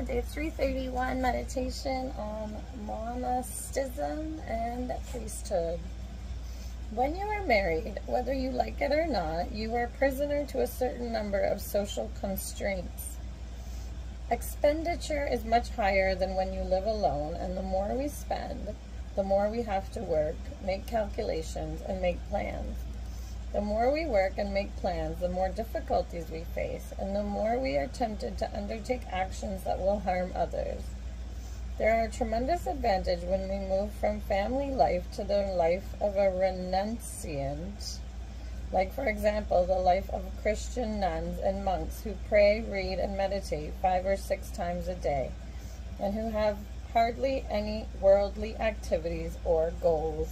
Day 331 meditation on monasticism and priesthood. When you are married, whether you like it or not, you are prisoner to a certain number of social constraints. Expenditure is much higher than when you live alone, and the more we spend, the more we have to work, make calculations, and make plans. The more we work and make plans, the more difficulties we face, and the more we are tempted to undertake actions that will harm others. There are tremendous advantages when we move from family life to the life of a renunciant, like, for example, the life of Christian nuns and monks who pray, read, and meditate 5 or 6 times a day, and who have hardly any worldly activities or goals.